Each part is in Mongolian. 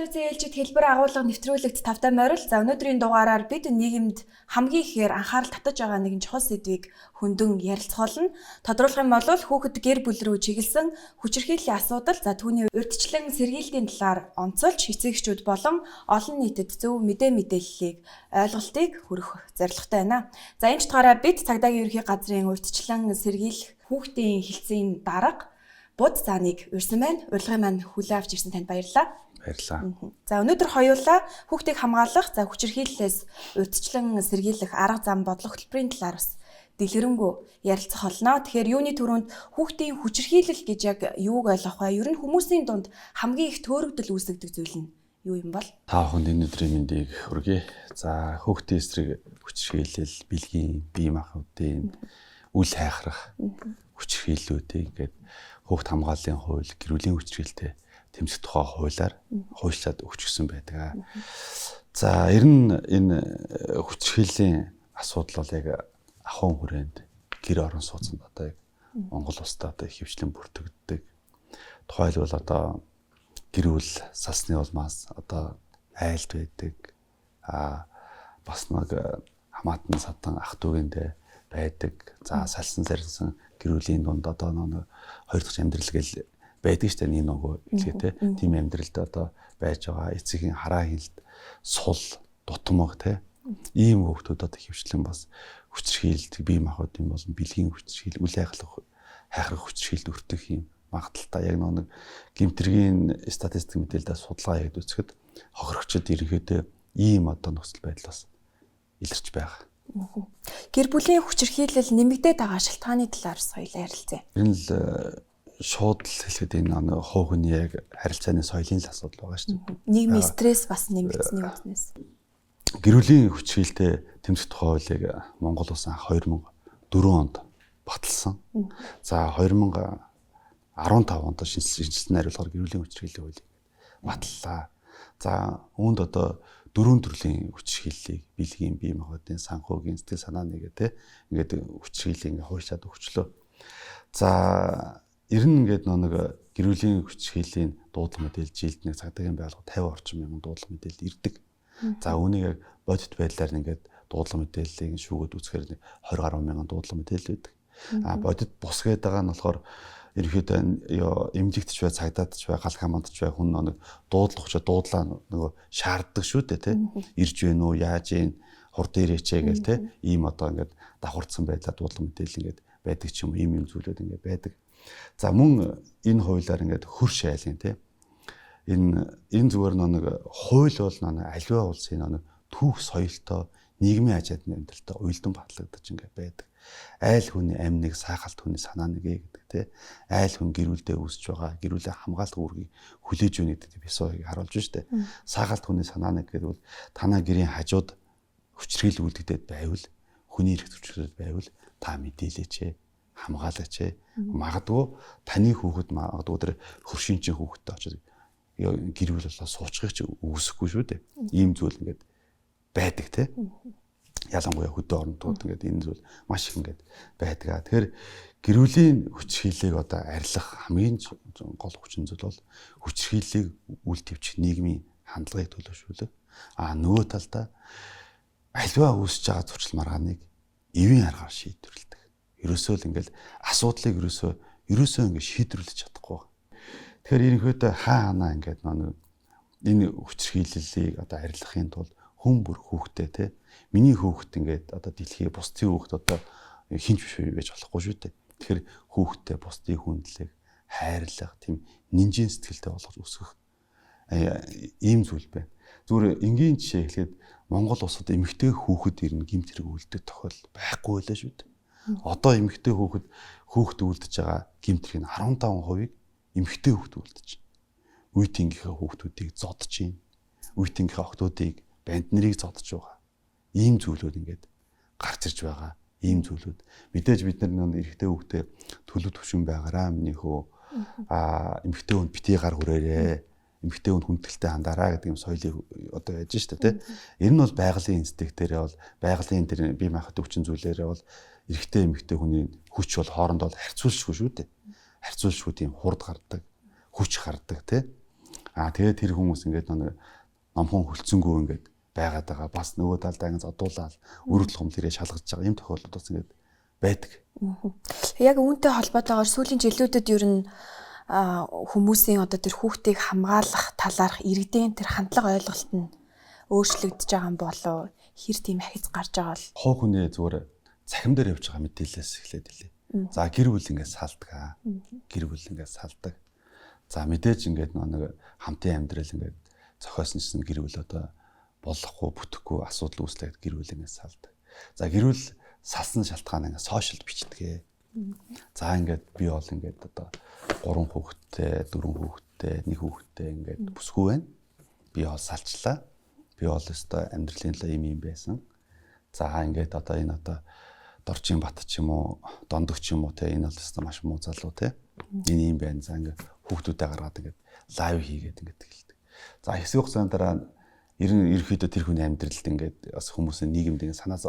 телевизийн ээлжид хэлбэр агуулга нэвтрүүлэгт тавтай морил. За өнөөдрийн дугаараар бид нийгэмд хамгийн ихээр анхаарал татаж байгаа нэгэн чухал сэдвийг хөндөн ярилцгаулна. Тодруулах юм бол хүүхэд гэр бүл рүү чиглэсэн хүчирхийллийн асуудал, за түүний урьдчилан сэргийлтийн талаар онцолж эцэгчүүд болон олон нийтэд зөв мэдээллийг ойлголтыг хүргэх зорилготой байна. За энэ утгаараа бид цагдаагийн ерхий газрын урьдчилан сэргийлэх хүүхдийн хэлтсийн дарга Буд зааныг урьсан байна. Урилгын маань хүлээн авч ирсэн танд баярлалаа. Баярлалаа. За өнөөдөр хоёулаа хүүхдийг хамгаалах, за хүчирхийллээс урьдчилан сэргийлэх арга зам бодлого хөтөлбөрийн талаар бас дэлгэрэнгүй ярилцах болно. Тэгэхээр юуны түрүүнд хүүхдийн хүчирхийлэл гэж яг юуг ойлгох вэ? Ер нь хүмүүсийн дунд хамгийн их төөрөгдөл үүсгдэг зүйл нь юу юм бол? Та бүхэнд энэ өдрийн мэндийг хүргэе. За хүүхдийн эсрэг хүчирхийлэл, бэлгийн, бие махбодын үл хайхрах хүчирхийллүүдийг ингээд хүүхд хамгааллын хууль, гэр бүлийн хүчирхийлэлтэй тэмцэх тухай хуулиар хуульчлаад өгчихсөн байдаг. За ер нь энэ хүчирхийллийн асуудал бол яг ахуйн хүрээнд гэр орон сууцнд одоо яг Монгол улсад одоо хөвчлэн бүртгэгддэг. Тухайлбал одоо гэр бүл салсны улмаас одоо айлд байдаг. Бас нэг хамаатан садан ах дүүгэндээ байдаг. За салсан сарсан гэр бүлийн дунд одоо нэг хоёр дахь амьдрал гэл байдаг штэ нэг нөгөө хэлгээ те. Тийм амьдралд одоо байж байгаа эцгийн хараа хилд сул дутмаг те. Ийм хүүхдүүд одоо хөвчлэн бас хүчирхийлэлт бие махбодын болон бэлгийн хүчирхийлэл үл хайхрах хүчирхийлэлд өртөх юм магадaltaа яг нэг гэмтрийн статистик мэдээлэлд судалгаа хийгээд үзэхэд хохирогчид ерөнхийдөө ийм одоо нөхцөл байдлаас илэрч байгаа. Гэр бүлийн хүчирхийлэл нэмэгдээд байгаа шалтгааны талаар соёлоо ярилцъя. Энэ л шууд л хэлэхэд энэ хуу хөний яг харилцааны соёлын л асуудал байгаа шүү дээ. Нийгмийн стресс бас нэмэгдсэний үзнээс. Гэр бүлийн хүчирхийлэлтэй тэмцэх тухай хуулийг Монгол улс анх 2004 онд баталсан. За 2015 онд шинжилсэн хариулгаар гэр бүлийн хүчирхийллийн хуулийг баталлаа. За үүнд одоо дөрвөн төрлийн хүчирхийллийг бэлгийн, бие махбодын, санхүүгийн, сэтгэл санааны гэдэг ингээд хүчирхийллийг ингээд хуульчаад өгчлөө. За ер нь ингээд нэг гэр бүлийн хүчирхийллийн дуудлага мэдээлэл жилд нэг цагдаагийн байгууллага 50 орчим мянган дуудлага мэдээлэл ирдэг. За үүнийг яг бодит байдлаар ингээд дуудлага мэдээллийг шүүгээд үзэхээр 20 гаруй мянган дуудлага мэдээлэл байдаг. Бодит бус гэдэг байгаа нь болохоор ерөнхийдөө эмнэлэгтч бай, цагдаач бай, гал хамаатч бай хүн нэг дуудлах учраас дуудлаа нөгөө шаарддаг шүү дээ тий. Ирж гэнэ үү, яаж ийн, хурд ирээчээ гэл тий. Ийм одоо ингээд давхарцсан байдлаа дуудлага мэдээлэл ингээд байдаг ч юм уу, ийм зүйлүүд ингээд байдаг. За мөн энэ хуулиар ингээд хөрш айлын тий. Энэ зүгээр нэг хууль бол нэг аливаа улсын нэг түүх соёлтой, нийгмийн аж армын амьдралтай уялдан батлагдаж ингээд байдаг. Айл хүний амныг сайхалт хүний санааныг гэдэг тий. Айл хүн гэр бүлдээ үүсэж байгаа гэр бүлийн хамгаалах үүргийг хүлээж өгнө гэдэг бисогийг харуулж штэ. Сайхалт хүний санааныг гэдэг бол танаа гэрийн хажууд хүчирхийлэл үлдэгдээд байвал хүний эрх зүйчлэлд байвал та мэдээлээч хамгаалагч магадгүй таны хүүхэд магадгүй тэр хөршинчин хүүхэдтэй очиж гэр бүл болоо суучихыг ч үүсэхгүй шүү дээ. Ийм зүйл ингээд байдаг тий. Ялангуяа хөдөө орнууд ингээд энэ зүйл маш их ингээд байдаг. Тэгэхээр гэр бүлийн хүчирхийллийг одоо арилгах хамгийн гол хүчин зүйл бол хүчирхийллийг үл твчих нийгмийн хандлагыг төлөвшүүлэх. Нөгөө талдаа альва үүсэж байгаа зуршил маргааныг эвийн аргаар шийдвэрлэдэг. Ерөөсөө л ингээд асуудлыг ерөөсөө ингээд шийдвэрлэж чадахгүй. Тэгэхээр ерөнхийдөө хаана ингээд энэ хүчирхийллийг одоо арилгахын тулд хүн бүр хүүхдээ те миний хүүхэд ингээд одоо дэлхий бусдын хүүхэд одоо хинч биш байж болохгүй шүү дээ. Тэгэхээр хүүхдээ бусдын хүндлэг, хайрлах, тийм нинжийн сэтгэлтэй болгож өсгөх ийм зүйл байна. Зүгээр энгийн жишээ хэлэхэд Монгол улсад эмэгтэй хүүхэд ирнэ гэмт хэрэг үлдэх тохиол байхгүй байлаа шүү дээ. Одоо эмэгтэй хүүхэд үлдэж байгаа гэмт хэрэг 15% эмэгтэй хүүхэд үлдэж байна. Үеийнхээ хүүхдүүдийг зодож байна. Үеийнхээ охтуудыг банд нарыг зодож байгаа. Ийм зүйлүүд ингээд гарч ирж байгаа. Ийм зүйлүүд. Мэдээж бид нар эрэгтэй хүүхдээ төлөв төвшин байгаараа миний хөө эмэгтэй хүнд битгий гар хүрээрээ. Эмэгтэй хүнд хүндэтгэлтэй хандаараа гэдэг юм соёлыг одоо яаж штэ тий. Энэ нь бол байгалийн инстинктээрээ бол байгалийн тэр бие махбод өвчин зүйлээрээ бол эрэгтэй эмэгтэй хүний хүч бол хоорондоо харьцуулшгүй шүү дээ. Харьцуулшгүй тийм хурд гардаг, хүч гардаг тий. Тэгээд тэр хүмүүс ингээд нэг номхон хөлцөнгөө ингээд байгаад байгаа. Бас нөгөө талдаа ингээд зодуулаад өргөдөл хумлэрээ шалгаж байгаа юм тохиолдол бас ингээд байдаг. Яг үүнтэй холбоотойгоор сүүлийн жилүүдэд ер нь хүмүүсийн одоо тэр хүүхдийг хамгаалах талаарх иргэдийн тэр хандлага ойлголт нь өөрчлөгдөж байгаа юм болоо хэр тийм ахиц гарч байгаа бол хоо хүнээ зүгээр цахим дээр явж байгаа мэдээлэлээс эхлээд илээ. За гэр бүл ингээд салдаг. Гэр бүл ингээд салдаг. За мэдээж ингээд нэг хамтын амьдрал ингээд зохиоснжсэн гэр бүл одоо болохгүй бүтэхгүй асуудал үүслээд гэр бүл ингээд салдаг. За гэр бүл салсан шалтгаан ингээд сошиалд бичдэг. За ингээд би бол ингээд одоо 3 хүүхэдтэй, 4 хүүхэдтэй, 1 хүүхэдтэй ингээд бүсгүй байна. Би бол салчлаа. Би бол өстой амьдралын л юм байсан. За ингээд одоо энэ одоо Дорчин Бат ч юм уу, Дондог ч юм уу те энэ бол өстой маш муу залуу те. Энэ юм байна. За ингээд хүүхдүүдээ гаргаад ингээд лайв хийгээд ингээд эхэлдэг. За хэсэг хугацааны дараа ерөнхийдөө тэр хүний амьдралд ингээд бас хүмүүсийн нийгэмд ингээд санаа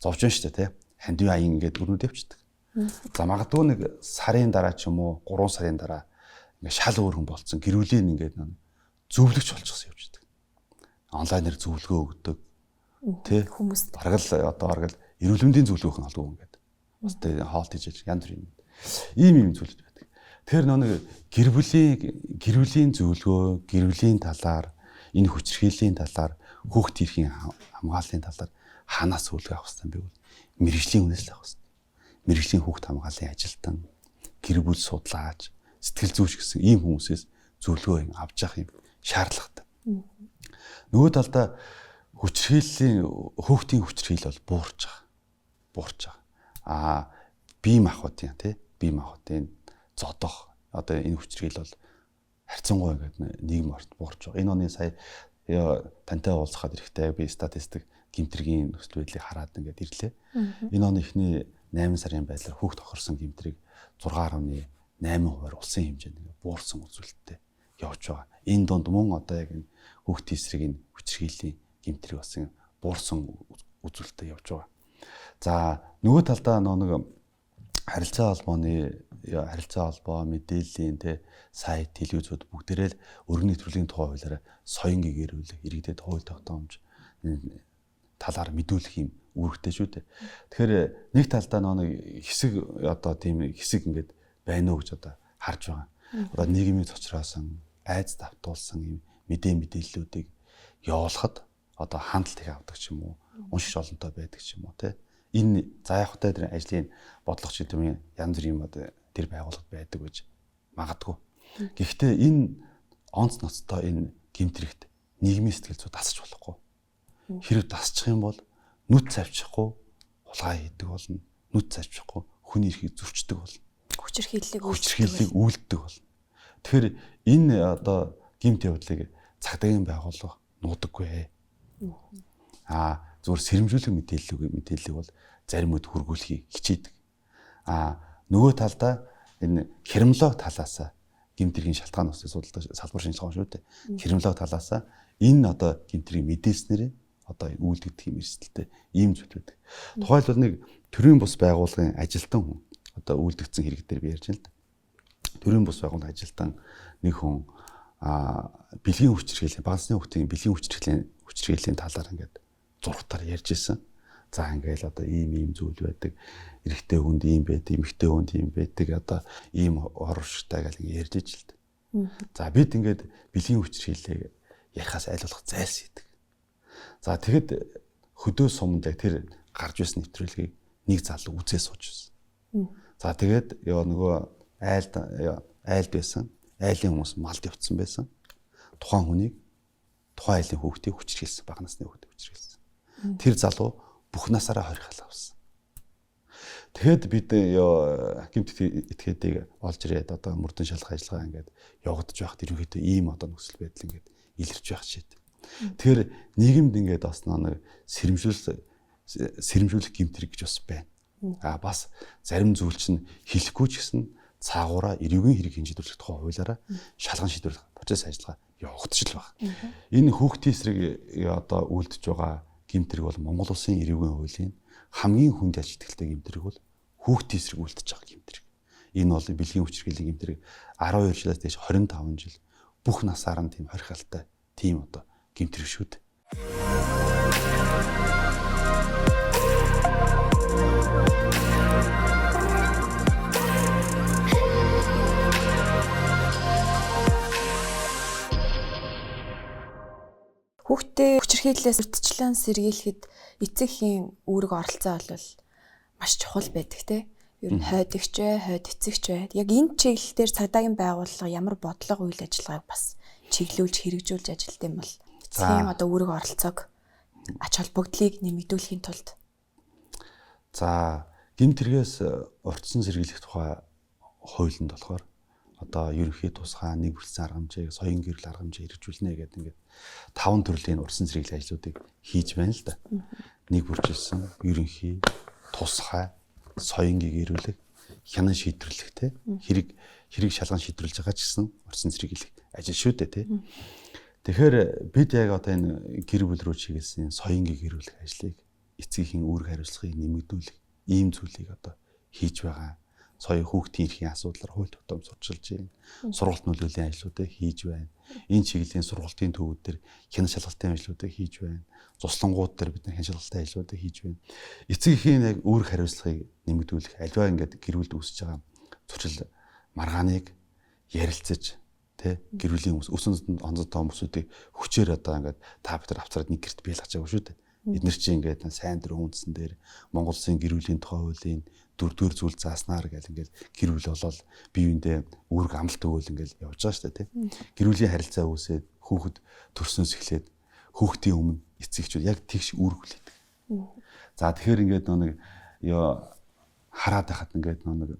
зовж байна шүү дээ те. Хандив аян ингээд өрнөд явчихдаг. За магадгүй нэг сарын дараа ч юм уу 3 сарын дараа ингээд шал өөр хүн болцсон гэр бүлийн ингээд зөвлөгч болчихсон явчихдаг. Онлайнаар зөвлөгөө өгдөг. Тэ хүмүүст бараг л одоо бараг л эрүүл мэндийн зөвлөгөөх нь алгүй ингээд. Бас тэ хоолт хийж янз бүр ийм зөвлөж байдаг. Тэр нэг гэр бүлийн зөвлөгөө, гэр бүлийн талаар, энэ хүчирхийллийн талаар, хүүхд төрхийн хамгааллын талаар ханаас зөвлөгөө авах хэрэгтэй би бол мэрэгжлийн үнээс л авах хэрэгтэй. Мэргэжлийн хүүхд хамгааллын ажилтан, гэр бүл судлаач, сэтгэл зүйч гэсэн ийм хүмүүсээс зөвлөгөө авч явах юм шаардлагатай. Нөгөө талдаа хүүхдийн хүчирхийлэл бол буурч байгаа. Бие махбодын бие махбодын зодох одоо энэ хүчирхийлэл бол харьцангуй ингээд нийгэм орт буурч байгаа. Энэ оны сая тантай уулзахад ирэхдээ би статистик гэмтрийн нөхцөл байдлыг хараад ингээд ирлээ. Энэ оны эхний 8 сарын байдлаар хүүхд тохирсон гэмтрийг 6.8% улсын хэмжээнд буурсан үзүүлэлттэй явж байгаа. Энэ донд мөн одоо яг энэ хүүхдийн эсрэг энэ хүчирхийллийн гэмтрийг болсон буурсан үзүүлэлттэй явж байгаа. За нөгөө талдаа нэг харилцаа холбоо, мэдээллийн сайт, телевизүүд бүгдээрээ л өргөний нэвтрүүлгийн тухай хуулиараа соён гэгэрүүл иргэдэд хууль тогтоомж талаар мэдүүлэх юм үүрэгтэй шүү дээ. Тэгэхээр нэг талдаа нэг хэсэг одоо тийм хэсэг ингээд байна уу гэж одоо харж байгаа. Одоо нийгмийн цочроосон, айц давтуулсан юм мэдээллүүдийг явуулахад одоо хандлт их авдаг ч юм уу, уншиж олонтой байдаг ч юм уу те. Энэ заахтай тэр ажлын бодлогч гэдэг янз бүрийн одоо тэр байгууллагад байдаг гэж магадгүй. Гэхдээ энэ онц ноцтой энэ гэмтрэгт нийгмийн сэтгэл зүй тасч болохгүй. Хэрэг тасчих юм бол нүд цавчихгүй хулгай хийдэг болно. Нүд цавчихгүй хүний эрхийг зөрчдөг болно. Хүчирхийллийг үйлддэг болно. Тэгэхээр энэ одоо гэмт явдлыг цагдаагийн байгууллага нуудаггүй. Зүгээр сэрэмжүүлэх мэдээллийг бол зарим үед хургуулахыг хичээдэг. Нөгөө талдаа энэ хермолог талаасаа гэмтрийн шалтгаан усны судалдаг салбар шинжилгээ шүү дээ. Хермолог талаасаа энэ одоо гэмтрийг мэдээснээр одоо үйлдэгдэх юм эрсдэлтэй ийм зүйл байдаг. Тухайлбал нэг төрийн бус байгууллагын ажилтан хүн одоо үйлдэгдсэн хэрэг дээр би ярьж байна л да. Төрийн бус байгууллагын ажилтан нэг хүн бэлгийн хүчирхийллийн багцны хүүхдийн бэлгийн хүчирхийллийн талаар ингээд зургатаар ярьж исэн. За ингээл одоо ийм зүйл байдаг. Эрэгтэй хүнд ийм байдаг, эмэгтэй хүнд ийм байдаг. Одоо ийм оршигтай гэл ярьж иж л дээ. За бид ингээд бэлгийн хүчирхийллийг ярихаас айлуулах зайлсхийдэг. За тэгэд хөдөө суманд яг тэр гарч ирсэн нэвтрүүлгийг нэг залуу үзээ сууж байсан. За тэгээд нөгөө айл байсан. Айлын хүмүүс малд явцсан байсан. Тухайн хүнийг тухайн айлын хүүхдийг хүчирхийлсэн, бага насны хүүхдийг хүчирхийлсэн. Тэр залуу бүх насаараа хорихол авсан. Тэгэхэд бид гэмт этгээдийг олж ирээд одоо мөрдөн шалгах ажиллагаа ингээд явагдаж байхад ерөнхийдөө ийм одоо нөхцөл байдал ингээд илэрч байх шийд. Тэгэхээр нийгэмд ингээд бас нэг сэрэмжүүлэх гэмтрэг гэж бас байна. Бас зарим зүйл чинь хэлэхгүй ч гэсэн цаагаараа эрүүгийн хэрэг хэмжээдүүлэх тухай хуулиараа шалган шийдвэрлэх процесс ажиллагаа явагдаж л байна. Энэ хүүхдийн эсрэг одоо үйлдэж байгаа гэмтрэг бол Монгол Улсын эрүүгийн хуулийн хамгийн хүнд ач итгэлтэй гэмтрэг бол хүүхдийн эсрэг үйлдэж байгаа гэмтрэг. Энэ бол бэлгийн хүчирхийллийн гэмтрэг 12 жилээс дээш 25 жил бүх насаар нь тийм хорхиалтай тийм одоо гэмтрэг шүү дээ. Хүүхдээ хүчирхийллээс урьдчилан сэргийлэхэд эцэгхийн үүрэг оролцоо бол маш чухал байдаг те. Ер нь хойд эгч вэ, хойд эцэгч вэ. Яг энэ чиглэл дээр цагдаагийн байгууллага ямар бодлого үйл ажиллагааг бас чиглүүлж хэрэгжүүлж ажилт юм бол эцгийн одоо үүрэг оролцоог ач холбогдлыг нэмэгдүүлэхийн тулд. За гэмтэргээс урьдчилан сэргийлэх тухай хуулинд болохоор одоо ерөнхий тусгай нэг бүрдсэн арга хэмжээг соён гэрэл арга хэмжээ хэрэгжүүлнэ гэдэг ингээд 5 төрлийн урьдчилан сэргийлэх ажлуудыг хийж байна л да. Нэг бүрдсэн ерөнхий тусгай соён гэрүүлэх хянан шийдвэрлэх те хэрэг шалган шийдвэрлэж байгаа ч гэсэн урьдчилан сэргийлэх ажил шүү дээ те. Тэгэхээр бид яг одоо энэ гэр бүл рүү чиглэсэн соён гэрүүлэх ажлыг эцгийн үүрэг хариуцлагыг нэмэгдүүлэх ийм зүйлийг одоо хийж байгаа. Сая хүүхдийн эрхийн асуудлаар хууль тогтоом сурчилж байна. Сургалт нөлөөллийн ажлуудыг хийж байна. Энэ чиглэлийн сургалтын төвүүд дээр хяналт шалгалтын ажлуудыг хийж байна. Цуслангууд дээр бид хяналт шалгалтын ажлуудыг хийж байна. Эцгийн яг үүрэг хариуцлагыг нэмэгдүүлэх альва ингээд гэр бүлд үүсэж байгаа зуршил маргааныг ярилцаж тэ гэр бүлийн өсөнд онцтой хүмүүсүүдийг хүчээр одоо ингээд та бүхэн авцараад нэг гэрт биелгаж байгаа шүү дээ. Эдгээр чинь ингээд сайн дөрөв үндсэн дээр Монгол Улсын гэр бүлийн тухай хуулийн 4-р зүйл зааснаар гэл ингээд гэр бүл болол биеиндээ үүрэг амлалт өгөөл ингээд явж байгаа шүү дээ тийм. Гэр бүлийн харилцаа үүсээд хүүхэд төрснөөс эхлээд хүүхдийн өмнө эцэгчүүд яг тэгш үүрэг хүлээдэг. За тэгэхээр ингээд нэг хараад байхад ингээд нэг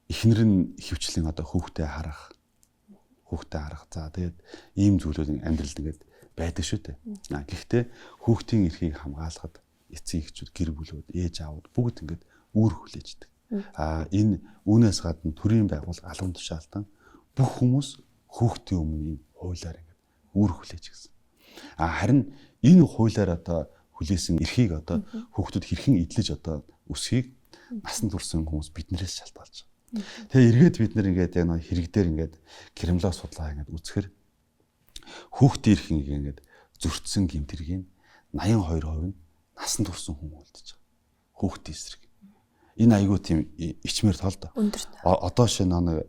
эхнэр нь хөвчлэн одоо хүүхдээ харах. За тэгээд ийм зүйлүүд амьдралд ингээд байдаг шүү дээ. Гэхдээ хүүхдийн эрхийг хамгаалахад эцэг эхчүүд гэр бүлүүд ээж аавууд бүгд ингээд үүрэг хүлээждэг. Энэ үүнээс гадна төрийн байгууллага албан тушаалтан бүх хүмүүс хүүхдийн өмнө энэ хуулиар ингээд үүрэг хүлээж гисэн. Харин энэ хуулиар одоо хүлээсэн эрхийг одоо хүүхдүүд хэрхэн эдлэж одоо өсхийг насан турш хүмүүс биднээс шалтгаалж байгаа. Тэгээ эргээд бид нэр ингээд яг нэг хэрэг дээр ингээд Кремлёв судлаа ингээд үзэхэр хүүхдийн эрхийг ингээд зөрчсөн гэмтэргийн 82% нь насан турш хүн үлдэж байгаа. Хүүхдийн эсрэг. Энэ айгүй тийм ичмэр тал да. Одоо шинэ нэг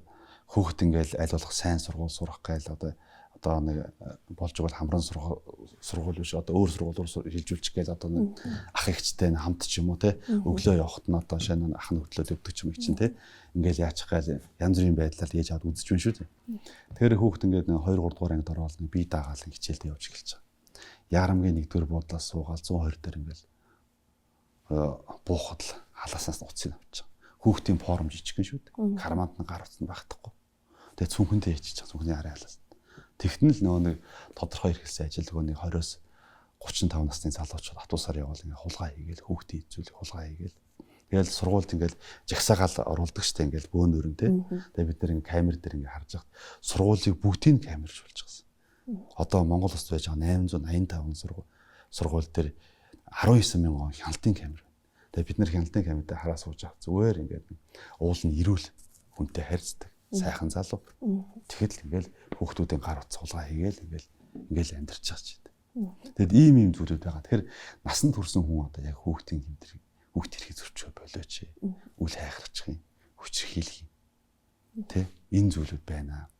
хүүхд ингээл аль болох сайн сургууль сурах гээл одоо нэг болж байгаа хамран сургууль биш одоо өөр сургууль руу шилжүүлчих гээл одоо нэг ах эгчтэй хамт ч юм уу те өглөө явахт нь одоо шинэ ах нь хөтлөөд өгдөг ч юм их чинь те ингээл яачих гээл янз бүрийн байдлаар яаж аваад үзэж байна шүү дээ. Тэгэхээр хүүхд ингээд 2 3 дугаар ангид ороод нэг бие даагаал хичээлдээ явж эхэлж байгаа. Яарамгийн 1-р буудлаас суугаал 120 дээр ингээл буухад л халаасаас уцыг авч байгаа. Хүүхдийн форм жижигхэн шүү дээ. Карманд нь гар утсан багтахгүй. Тэгээ цүнхэндээ ичиж байгаа. Цүнхний арай халаас. Тэгтэн л нөгөө нэг тодорхой хэрэгэлсэн ажилтгоо нэг 20-оос 35 насны залуучууд автобусаар явбал ингээ хулгай хийгээл хүүхдийн эзүүлэх хулгай хийгээл. Тэгэл сургуульд ингээл жагсаагаал оруулдаг штэ ингээл бөөнөрөн те. Тэгээ бид нар ингээ камер дээр ингээ харж байгаа. Сургуулийг бүгдийг камержуулж байгаа. Одоо Монгол улсад байж байгаа 885 сургууль дээр 19 мянган хяналтын камер байна. Тэгээ бид нар хяналтын камер дээр хараа сууж байгаа. Зүгээр ингээд уул нь ирүүл хүнтэй харьцдаг. Сайхан залуу. Тэгэхэд л ингээл хүүхдүүдийн гар утас хулгай хийгээл ингээл амьдарч байгаа ч гэдэг. Тэгэд ийм зүйлүүд байгаа. Тэгэхээр насан турсан хүн одоо яг хүүхдийн хэмтрэг хүүхд хэрхий зөрчөө болооч. Үл хайхрачих юм. Хүчрхийлэх юм. Тэ энэ зүйлүүд байна.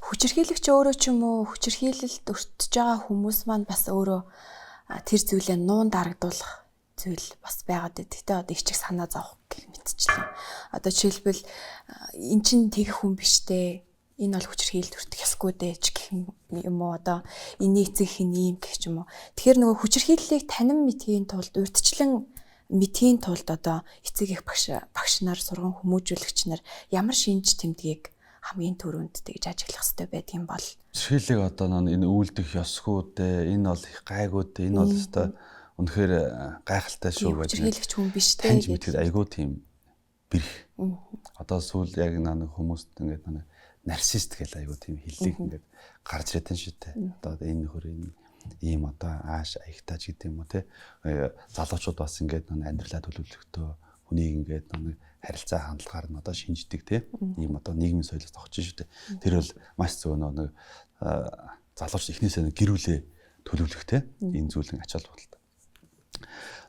Хүчирхийлэгч өөрөө ч юм уу хүчирхийлэлд өртөж байгаа хүмүүс маань бас өөрөө тэр зүйлээ нуун дарагдуулах зүйл бас байгаад байдаг. Гэтэ одоо ичиг санаа зовх гэх мэтчлээ. Одоо жишээлбэл эн чин тэгэх хүн биш дээ. Энэ бол хүчирхийлэлд өртөх ёсгүй дээ ч гэх юм уу одоо энэ эцэг хин ийм гэх юм уу. Тэгэхээр нөгөө хүчирхийллийг танин мэдхийн тулд урьдчилан мэдхийн тулд одоо эцэг их багш нар сургууль хүмүүжүүлэгч нар ямар шинж тэмдгийг хамгийн түрүүнд тэгж ажиглах хэрэгтэй байдаг юм бол шилэг одоо энэ үйлдэх ёсгүй дээ энэ бол их гайгүй дээ энэ бол өстой үнэхээр гайхалтай шүү гэж хүчирхийлэгч хүн биш дээ таньж мэдхэд айгүй тийм бэрх одоо сүүл яг нэг хүмүүст ингээд нэг нарцист гэл айгүй тийм хиллэг ингээд гарч ирээд тань шүү дээ одоо энэ нөхөр ийм одоо ааш аягтаач гэдэг юм уу те залуучууд бас ингээд амьдралаа төлөвлөхдөө хүнийг ингээд нэг харилцаа хандлагаар нь одоо шинждэг те ийм одоо нийгмийн соёлоос тогтчих шүү дээ. Тэр бол маш зөв нэг залууч эхнээсээ гэрүүлээ төлөвлөх те энэ зүйлэн ач холбогдолтой.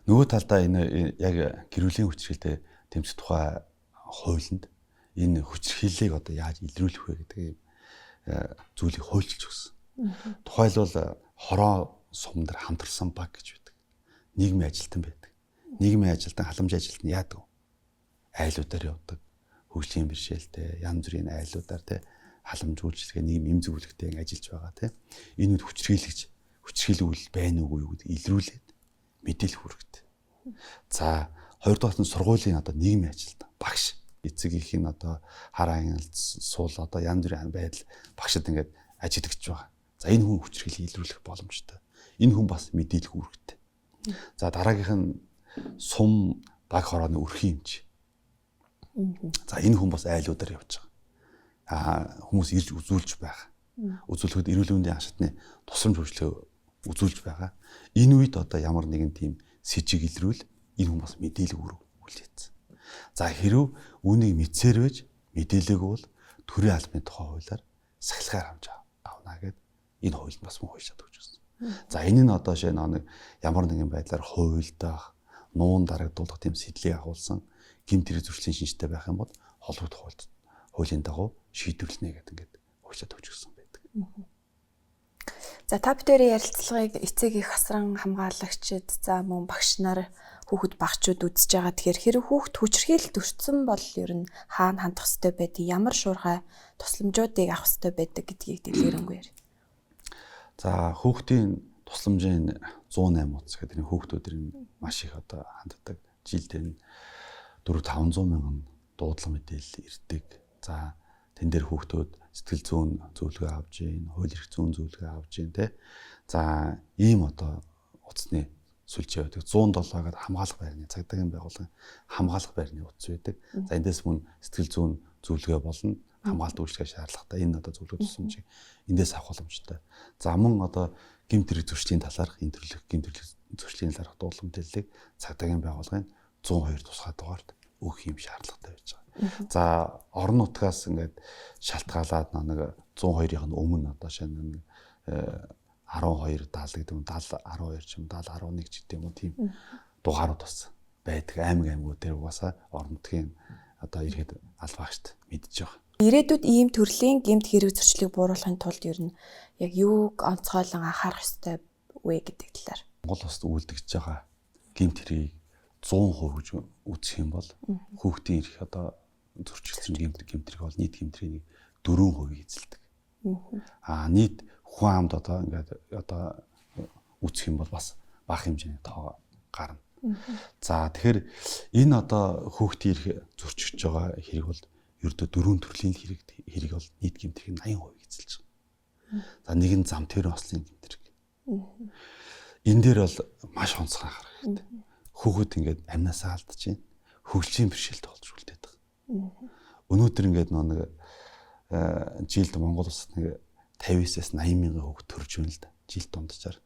Нөгөө талдаа энэ яг гэрүүлийн хүчирхийлэлтэй тэмцэх тухай хуулинд энэ хүчирхийллийг одоо яаж илрүүлэх вэ гэдэг ийм зүйлийг хуульчилж өгсөн. Тухайлбал хороо сум дээр хамтарсан баг гэж байдаг. Нийгмийн ажилтан байдаг. Нийгмийн ажилтан халамжийн ажилтан яадаг вэ? Айлуудаар явдаг. Хөгжлийн бэрхшээлтэй янз бүрийн айлуудаар те халамж үйлчлэгээ нийгэм зөвлөгтэй ажиллаж байгаа те. Энэ үед хүчирхийлэл байна уугүй гэдэг илрүүлээд мэдээлэл хүргэдэг. За хоёрдугаар нь сургуулийн одоо нийгмийн ажилтан багш эцэг ихийн одоо хараан суул одоо янз бүрийн байдал багшд ингээд ажиллаж байгаа. За энэ хүн хүчирхийлэл илрүүлэх боломжтой. Энэ хүн бас мэдээлэл хүргэдэг. За дараагийнх нь сум баг хорооны өрхийн юмч. За энэ хүн бас айлуудаар явж байгаа. Хүмүүс ирж үзүүлж байгаа. Үзүүлэхэд эрүүл мэндийн хангалтны тусламж хөгжлөө үзүүлж байгаа. Энэ үед одоо ямар нэгэн тийм сэжиг илрүүл энэ хүн бас мэдээлэл үлдээсэн. За хэрв үүнийг мэдсээр байж мэдээлээг бол төрийн албаны тухай хуулиар сахилгаар хамж авна гэд энэ хууль бас мөн хуульчаад өгч байна. За энэ нь одоо шинэ нэг ямар нэгэн байдлаар хуульдах, нуун дарагдуулах тийм сэтлийг агуулсан гэмт хэрэг зөрчлийн шинжтэй байх юм бол холбогдох хуулийн дагуу шийдвэрлэнэ гэдэг ингээд хуульчаад өгч гисэн байдаг. За та бүдэрийн ярилцлагыг эцэг их асран хамгаалагчид за мөн багш нар хүүхэд багчууд үзэж байгаа. Тэгэхээр хүүхэд хүчирхийлэлд өртсөн бол ер нь хаана хандах ёстой байдаг, ямар шуурхай тусламжуудыг авах ёстой байдаг гэдгийг дэлгэрэнгүй ярь. За хүүхдийн тусламжийн 108 утас гэдэг энэ хүүхдүүдийн маш их одоо ханддаг. Жилд энэ 400-500 мянган дуудлага мэдээлэл ирдэг. За тэн дээр хүүхдүүд сэтгэл зүйн зөвлөгөө авж гин, хууль эрх зүйн зөвлөгөө авж гин те. За ийм одоо утасны сүлжээ байдаг. 107 гэдэг хамгаалах байрны цагдаагийн байгууллагын хамгаалах байрны утас байдаг. За эндээс мөн сэтгэл зүйн зөвлөгөө болно. Хамгаалалт үйлчлэгээ шаардлагатай энэ одоо зөвлөгөө тусламжийг эндээс авах боломжтой. За мөн одоо гэмт хэрэг зөрчлийн талаарх энэ төрлөх гэмт хэрэг зөрчлийн талаарх дуудлага мэдээллийг цагдаагийн байгууллагын 102 тусгай дугаард өгөх юм шаардлагатай байж байгаа. За орон нутгаас ингээд шалтгаалаад нэг 102-ийн өмнө одоо шинэ 12 70 гэдэг нь 70 12 ч юм 70 11 ч гэдэг юм уу тийм дугаарууд бас байдаг. Аймаг дээр угаасаа орон нутгийн одоо ирэхэд албаагчд мэдж байгаа. Ирээдүйд ийм төрлийн гэмт хэрэг зөрчлийг бууруулахын тулд ер нь яг юуг онцгойлон анхаарах ёстой вэ гэдэг талаар. Монгол улсад үйлдэгдэж байгаа гэмт хэргийг 100% гэж үзэх юм бол хүүхдийн эрх одоо зөрчилсөн гэмт хэрэг бол нийт гэмт хэргийн 4% эзэлдэг. Нийт хүн амд одоо ингээд одоо үзэх юм бол бас бага хэмжээний тоо гарна. За тэгэхээр энэ одоо хүүхдийн эрх зөрчиж байгаа хэрэг бол ердөө 4 төрлийн хэрэг бол нийт гэмт хэргийн 80% эзэлж байгаа. За нэг нь зам тээврийн ослын гэмт хэрэг. Энэ дээр бол маш онцгой анхаарах хэрэгтэй. Хүүхэд ингээд амнасаа алдчихээн. Хөгжлийн бэрхшээлтэй болж үлдээд байгаа. Өнөөдөр ингээд нэг жилд Монгол улсад нэг 50-аас 80 мянган хүүхэд төрж байна л да. Жилд дунджаар.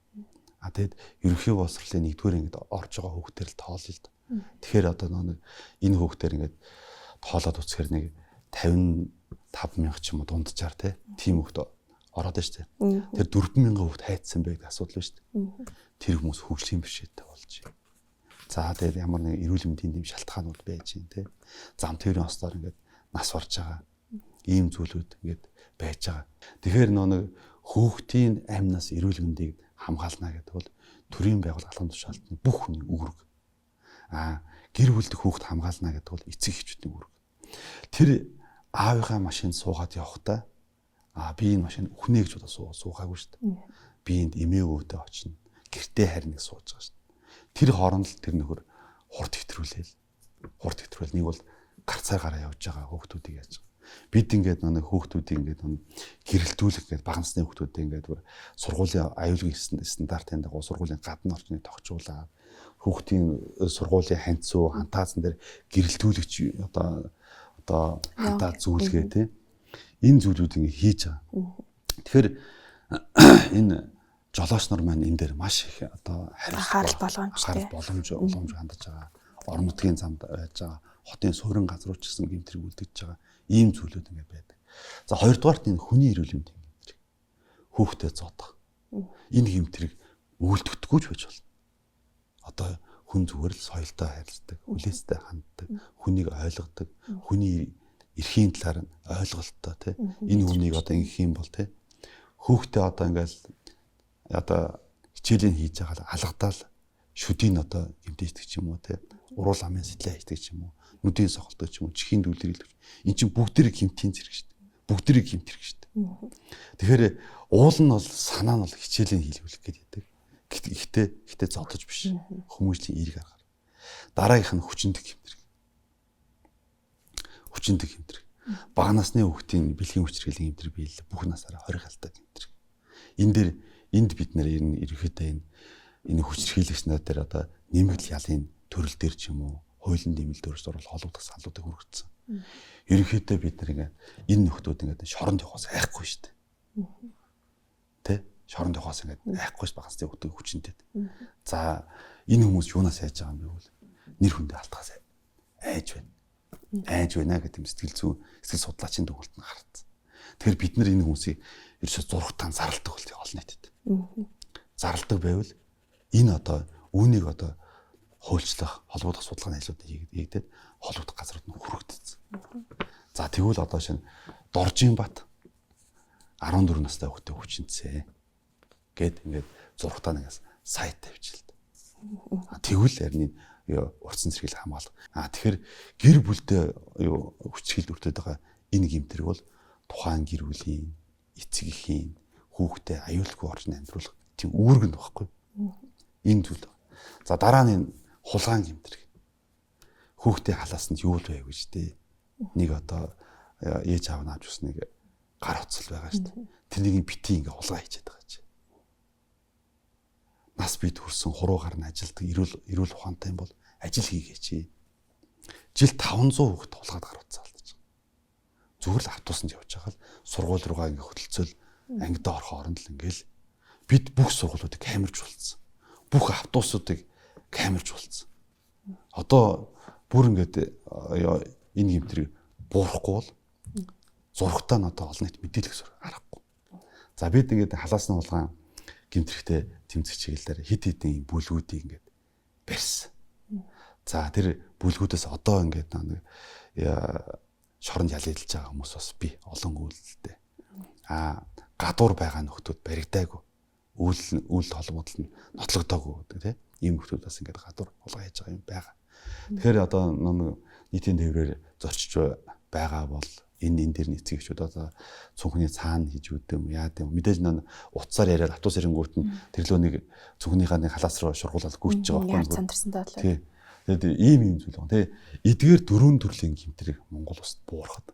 Тэгэд ерөнхий боловсролын 1-р ингээд орж байгаа хүүхдээр л тоолъё л да. Тэгэхээр одоо нэг энэ хүүхдээр ингээд тоолоод үзэхээр нэг 55 мянга ч юм уу дунджаар тийм хүүхд ороод байна шүү дээ. Тэр 4 мянган хүүхд хайцсан байдаг асуудал байна шүү дээ. Тэр хүмүүс хөгжлийн бэрхшээлтэй болж байна. За тэгээд ямар нэг эрүүл мэндийн дэм шалтгаанууд байж гин те. Зам тээврийн ослоор ингээд нас барж байгаа. Ийм зүйлүүд ингээд байж байгаа. Тэгэхээр нэг хүүхдийн амнаас эрүүл мэндийг хамгаална гэдэг бол төрийн байгууллага алхам тушаалтны бүх хүний үүрэг. Гэр бүлдэх хүүхд хамгаална гэдэг бол эцэг эхчүүдийн үүрэг. Тэр аавынхаа машинд суугаад явахдаа би энэ машин өхнэ гэж удаа суухаагүй шүү дээ. Би энд эмээ өвдөө очино. Гэртээ харин нэг сууж байгаа шүү. Тэр хооронд л тэр нөхөр хурд хэтрүүл нэг бол гарцаар гараа явж байгаа хүүхдүүдийг яаж байгаа. Бид ингээд нэг хүүхдүүдийг ингээд гэрэлтүүлэх гэдэг бага насны хүүхдүүдийг ингээд сургуулийн аюулгүй стандартын дагуу сургуулийн гадна орчныг тогтжуулаад хүүхдийн сургуулийн ханцуу хантаазан дээр гэрэлтүүлэгч одоо хантаа зүйлгээ те энэ зүйлүүд ингээд хийж байгаа. Тэгэхээр энэ жолооч нар маань энэ дээр маш их одоо харил боломж хандаж байгаа орон нутгийн замд байж байгаа хотын суурин газрууд ч гэсэн гэмтрийг үлдэж байгаа ийм зүйлүүд ингээд байдаг. За хоёрдугаарт энэ хүний эрүүл мэндийн гэмтрийг хүүхдэд зодох. Энэ гэмтрийг үйлдвэхдэггүйч байж болно. Одоо хүн зүгээр л соёлтой харилцдаг, хүлээстэй ханддаг, хүнийг ойлгодог, хүний эрхийн талаар нь ойлголттой тий. Энэ хүнийг одоо ингэх юм бол тий. Хүүхдээ одоо ингээл одоо хичээлийн хийж байгаа алгадаал шүдийн одоо гэмтээждэг ч юм уу тий. Уруул амын сэтлээ хийдэг ч юм уу, нүдийн сохолдог ч юм уу, чихийн дүүлэр хэлдэг. Эн чинь бүгдэрийг гэмтийн зэрэг шүү дээ. Бүгдэрийг гэмтэрэг шүү дээ. Тэгэхээр уул нь бол санаа нь бол хичээлийн хийлгүүлэх гэдэг. Гэхдээ зодож биш. Хүмүүжлийн эерэг аргаар. Дараагийнх нь хүчиндэг гэмтрэг. Хүчиндэг гэмтрэг. Бага насны хүүхдийн бэлгийн хүчирхийллийн гэмтрэг биелэл бүх насаараа 20 галтай гэмтрэг. Энд бид нэр ерөнхийдөө энэ хүчирхийлэгчнүүд дээр одоо нэмэгдэл ялын төрөл дээр ч юм уу, хуулийн нэмэлт төрөс орол холбогдох салуудыг хүргэсэн. Ерөнхийдөө бид нар энэ нөхдүүд ингээд шоронд явахаас айхгүй шүү дээ. Тэ? Шоронд явахаас ингээд айхгүй ш багасны хүүхдүүд хүчинтэй. За энэ хүмүүс юунаас айж байгаа юм бэ гэвэл нэр хүндээ алдахаас айж байна. Айж байна гэдэг юм сэтгэл судлаачийн төгөлд нь харагдсан. Тэгэхээр бид нар энэ хүмүүсийг ерөөсө зургатан зарладаг болтой олон нийтэд. Зарладаг байвал энэ одоо үүнийг одоо хуульчлах, холбогдох судалгааны ажлууд хийгдээд холбогдох газрууд нь хүрэгдсэн. За тэгвэл одоо шинэ Доржийн бат 14 настай хүүхдээ хүчинцээ гэд ингээд зургатаа нэгээс сайт тавьчихлаа. Тэгвэл харин урдсан зэрэг хамгаалах. Тэгэхээр гэр бүлдээ хүчрхийлэл өртөд байгаа энэ гэмтрэг бол тухайн гэр бүлийн эцэг эхийн хүүхдээ аюулгүй орчинд амьдруулах тийм үүрэг нь багхгүй. Энэ зүйл. За дараа нь хулгайн гэмтрэг. Хүүхдээ халаасанд юу л вэ гэж дээ. Нэг одоо ээж аав нь авч үс нэг гар утсал байгаа шүү дээ. Тэрнийг бити ингээ хулгай хийчихэд байгаа чи. Нас бий төрсэн хуруугаар нь ажилдаг эрүүл ухаантай юм бол ажил хийгээч. Жил 500 хүүхэд хулгаад гар утсаа алдаж байгаа. Зүгээр л автобусанд явж байгаа л сургууль руугаа ингээ хөтөлцөөл ангидаа орох оронд л ингээл бид бүх сургуулиудыг камерж болсон. Бүх автобусуудыг камерж болсон. Одоо бүр ингээд энэ гэмтрийг буурахгүй бол зургатаа нь одоо олон нийт мэдээлэх зур аргагүй. За бид ингээд халаасны хулгайн гэмтрэгтэй тэмцэх чиглэлээр хит хитийн бүлгүүдийг ингээд барьсан. За тэр бүлгүүдээс одоо ингээд нэг шоронд ялилж байгаа хүмүүс бас би олон үйлдэлтэй. Гадуур байгаа нөхдүүд баригдаагүй. Үйл холбогдол нь нотлогдоогүй гэдэг тийм. Ийм нөхдүүд бас ингээд гадуур хулгай хийж байгаа юм байгаа. Тэгэхээр одоо нийтийн тээврээр зорчиж байгаа бол энэ дээр нэцэг хчүүд одоо цүнхний цаана хийж үдэм яа гэм мэдээж утсаар яриад автобус ирэнгүүт нь тэрлөө нэг цүнхнийхаа нэг халаас руу шургуулаад гүйж байгаа байхгүй. Сандарсан даадлаа. Тий. Тэгээд ийм зүйл байна. Тий. Эдгээр дөрвөн төрлийн гэмтрийг Монгол улсад буурахад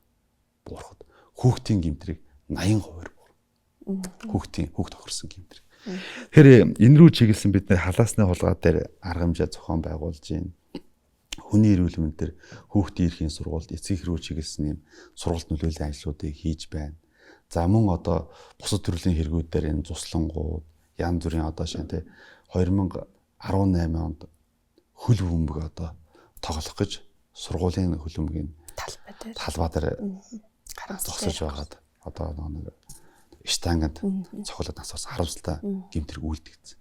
хүүхдийн гэмтрийг 80% хүүхд тохирсон гэмтрийг. Тэгэхээр энэ рүү чиглэсэн бид халаасны хулгай дээр арга хэмжээ зохион байгуулж байна. Хүний эрүүл мэнд дээр хүүхдийн эрхийн сургуульд эцэг рүү чиглэсэн юм сургалт нөлөөллийн ажлуудыг хийж байна. За мөн одоо бусад төрлийн хэрэгүүд дээр энэ цуслангууд янз бүрийн одоо шинэ 2018 онд хөл бөмбөг одоо тоглох гэж сургуулийн хөлбөмбөгийн талбай дээр зогсож байгаад одоо нэг штанганд цохолоод насаас харамсалтай гэмтрэг үйлдэгдсэн.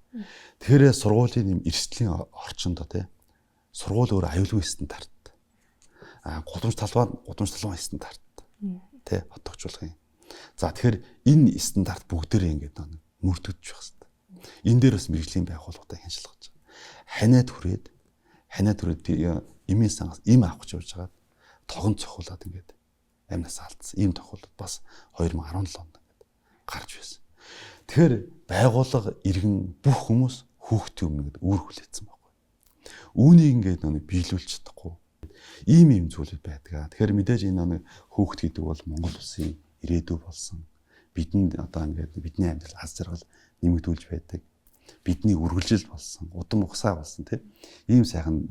Тэгэхээр сургуулийн юм эрсдлийн орчинд тий сургууль өөр аюулгүй стандарт. Гудамж талбай стандарт. Тэ хотогчуулах юм. За тэгэхээр энэ стандарт бүгдээрээ ингээд мөрдөгдөж байх хэрэгтэй. Энэ дээр бас мэрэгжлийн байгууллагатай хяншилгаж байгаа. Ханаад хүрээд эмийн сангаас им авах гэж явж байгаад тогон цохиулаад ингээд амнаас алдсан. Ийм тохиолдол бас 2017 онд ингээд гарч байсан. Тэгэхээр байгууллага иргэн бүх хүмүүс хүүхдийн өмнө гэдэг үүрэг хүлээсэн байна. Үүнийг ингээд биелүүлж чадахгүй. Ийм зүйлүүд байдаг. Тэгэхээр мэдээж энэ хүүхд гэдэг бол Монгол улсын ирээдүй болсон. Бидэнд одоо ингээд бидний амьдрал аз жаргал нэмэгдүүлж байдаг. Бидний үргэлжил болсон, удам ухсаа болсон тийм. Ийм сайхан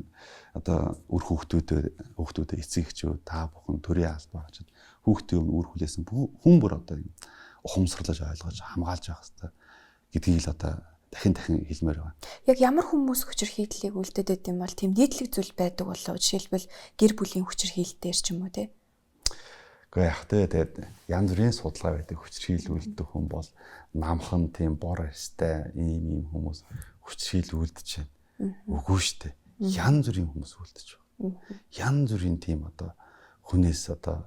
одоо үр хүүхдүүдэд эцэг эхчүүд та бүхэн төрийн албаа очоод хүүхдийн өмнө үр хүлээсэн хүн бүр одоо ухамсарлаж ойлгож хамгаалж явах хэрэгтэй гэдгийг л одоо дахин хэлмээр байна. Яг ямар хүмүүс хүчирхийллийг үлдээдэг юм бол тийм нийтлэг зүйл байдаг болоо жишээлбэл гэр бүлийн хүчирхийлэлтээр ч юм уу те. Гэхдээ яг тэгээд янз бүрийн судалгаа байдаг хүчирхийлэл үлддэг хүн бол намхан тийм бор арьстай ийм хүмүүс хүчирхийлэл үлдэж байна. Үгүй шүү дээ. Янз бүрийн хүмүүс үлдэж байна. Янз бүрийн тийм одоо хүнээс одоо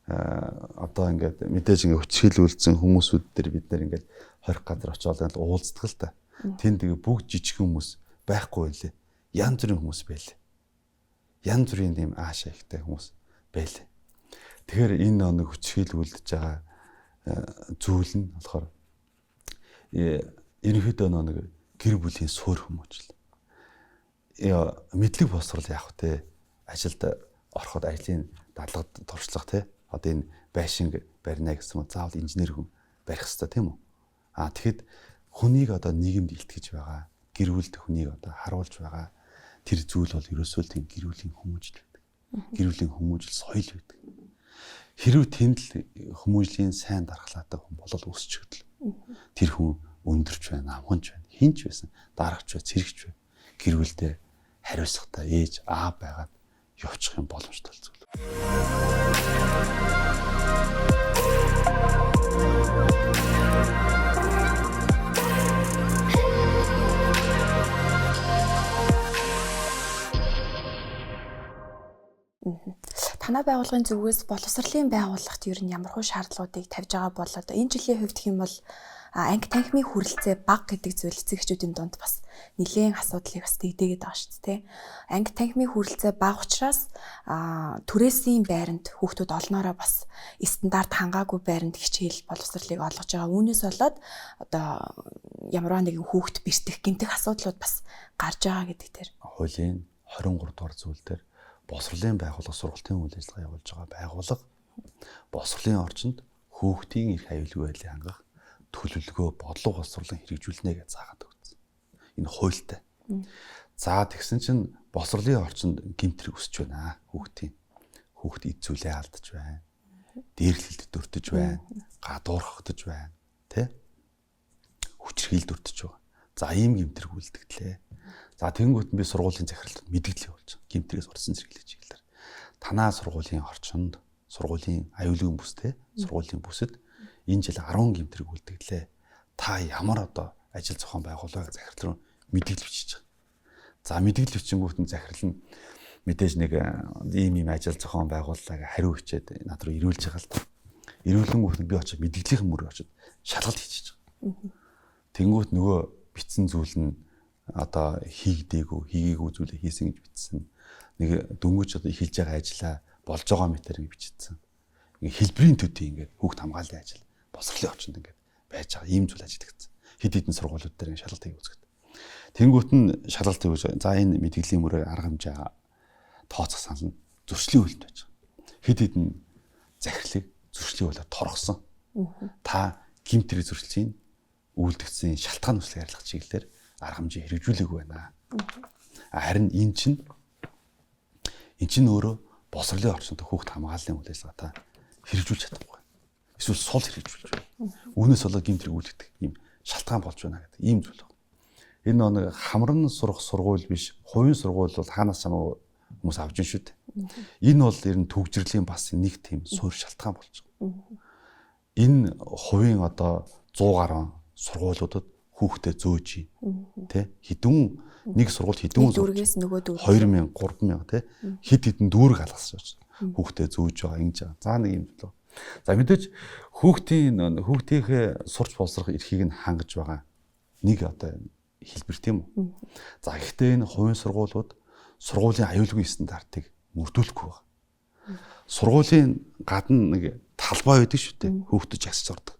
ингээд мэдээж ингээд хүчирхийлэл үлдсэн хүмүүсүүд дээр бид нэр ингээд 20 газар очиод ингээд уулздаг л та. Тэнд тэгээ бүгд жижиг хүмүүс байхгүй байлээ. Янз бүрийн хүмүүс байлээ. Янз бүрийн тийм аашаа ихтэй хүмүүс байлээ. Тэгэхээр энэ нэг хүчирхийлэл үлдэж байгаа зүйл нь болохоор ерөнхийдөө нэг гэр бүлийн суурь хүмүүжил. Мэдлэг боловсрол яах вэ? Ажилд ороход ажлын дадлагад туршлах те. Одоо энэ байшинг барина гэсэн нь заавал инженер хүн барих хэрэгтэй тийм үү? Тэгэхэд хүнийг одоо нийгэмд илтгэж байгаа, гэр бүлд хүнийг одоо харуулж байгаа тэр зүйл бол ерөөсөө тийм гэр бүлийн хүмүүжил байдаг. Гэр бүлийн хүмүүжил соёл байдаг. Хэрвээ тэнд л хүмүүжлийн сайн дархлаатай хүн болол өсчихөд л тэр хүн өндөрч байна, амханч байна, хинч байсан, дарагч байна, цэрэгч байна. Гэр бүлдээ хариуцлагатай ээж, аав байгаад явчих юм боломжтой зүйл. Танай байгууллагын зүгээс боловсролын байгууллагт ер нь ямархуу шаардлагуудыг тавьж байгаа бол одоо энэ жилийн хувьд гэх юм бол анги танхимын хүрэлцээ бага гэдэг зүйл эцэг эхчүүдийн дунд бас нэлээд асуудлыг бас дэгдээгээд байгаа шүү дээ. Анги танхимын хүрэлцээ бага учраас түрээсийн байранд хүүхдүүд олноороо бас стандарт хангаагүй байранд хичээл боловсролыг олгож байгаа. Үүнээс болоод одоо ямарваа нэгэн хүүхд бэртэх гэмтэх асуудлууд бас гарч байгаа гэдэг дээр. Хуулийн 23 дугаар зүйл дээр боловсролын байгууллага сургалтын үйл ажиллагаа явуулж байгаа байгууллага боловсролын орчинд хүүхдийн эрх аюулгүй байдлыг хангах төлөвлөгөө бодлого боловсролын хэрэгжүүлнэ гэж заагаад өгсөн. Энэ хуультай. За тэгсэн чинь боловсролын орчинд гэмтрэг өсөж байна. Хүүхд эд зүйлээ алдаж байна. Дээрлэлд дөртөж байна. Гадуурхагдаж байна. Тэ? Хүчирхийлэлд дөртөж байгаа. За ийм гэмтрэг үлдэгдлээ. За тэнгуут нь би сургуулийн захиралтад мэдээлэл явуулж байгаа. Гэмтрээс урьдсан зэрэглэж чиглэлээр. Танаа сургуулийн орчинд сургуулийн аюулгүй бүстэй сургуулийн бүсэд энэ жил 10 гэмтрэг үлдэглээ. Та ямар одоо ажил зохион байгуулалт захирал руу мэдээлэл бичиж байгаа. За мэдээлэл бичингүүт нь захирал нь мэдээж нэг ийм ажил зохион байгуулалт хариу хичээд над руу ирүүлж байгаа л да. Ирүүлэнгүүт нь би очиж мэдээллийн мөрөөр очиж шалгалт хийчихэж байгаа. Тэнгүүт нөгөө бичсэн зүйл нь одоо хийгээгүй зүйлээ хийсэн гэж бичсэн. Нэг дөнгөж одоо эхэлж байгаа ажиллаа болж байгаа мэтэр гэж бичсэн. Ингээ хэлбэрийн төдий ингээд хүүхд хамгааллын ажил боловсролын орчинд ингээд байж байгаа ийм зүйл ажиллагдсан. Хэд хэдэн сургуулиуд дээр шалгалт хийх үзэгд. Тэнгүүт нь шалгалт хийж за энэ мэдээллийн мөрөөр арга хэмжээ тооцох санал нь зөрчлийн үйлд байж байгаа. Хэд хэдэн захирлыг зөрчлийн үйлээр торгосон. Та гэмтрийг зөрчлийн үйлдэгдсэн шалтгаан нүслийг арилгах чиглэлээр арга хэмжээ хэрэгжүүлээгүй байна. Харин эн чинь өөрөө боловсролын орчинд хүүхд хамгааллын үйл ажиллагаатай хэрэгжүүлж чадахгүй. Эсвэл сул хэрэгжүүлж байна. Үүнээс болоод гэмтрийг үлдэх ийм шалтгаан болж байна гэдэг ийм зүйл байна. Энэ нэг хамран сурах сургууль биш, хувийн сургууль бол хаанаас хамаагүй хүмүүс авч ин шүү дээ. Энэ бол ер нь төгжрлийн бас нэг тийм суурь шалтгаан болж байгаа. Энэ хувийн одоо 100 гаруй сургуулиудад хүүхдээ зөөж тий хідүүн нэг сургууль хідүүн дүүргээс нөгөө дүүр 2000 3000 тий хид хідэн дүүрэг алгасаж хүүхдээ зөөж байгаа ингэж байгаа. За нэг юм болоо. За мэдээж хүүхдийнхээ сурч боловсрох эрхийг нь хангаж байгаа нэг одоо хэлбэр тийм үү. За гэхдээ энэ хувийн сургуулиуд сургуулийн аюулгүй стандартыг мөрдүүлэхгүй байна. Сургуулийн гадна нэг талбай байдаг шүү дээ. Хүүхдэд жагсаж ордог.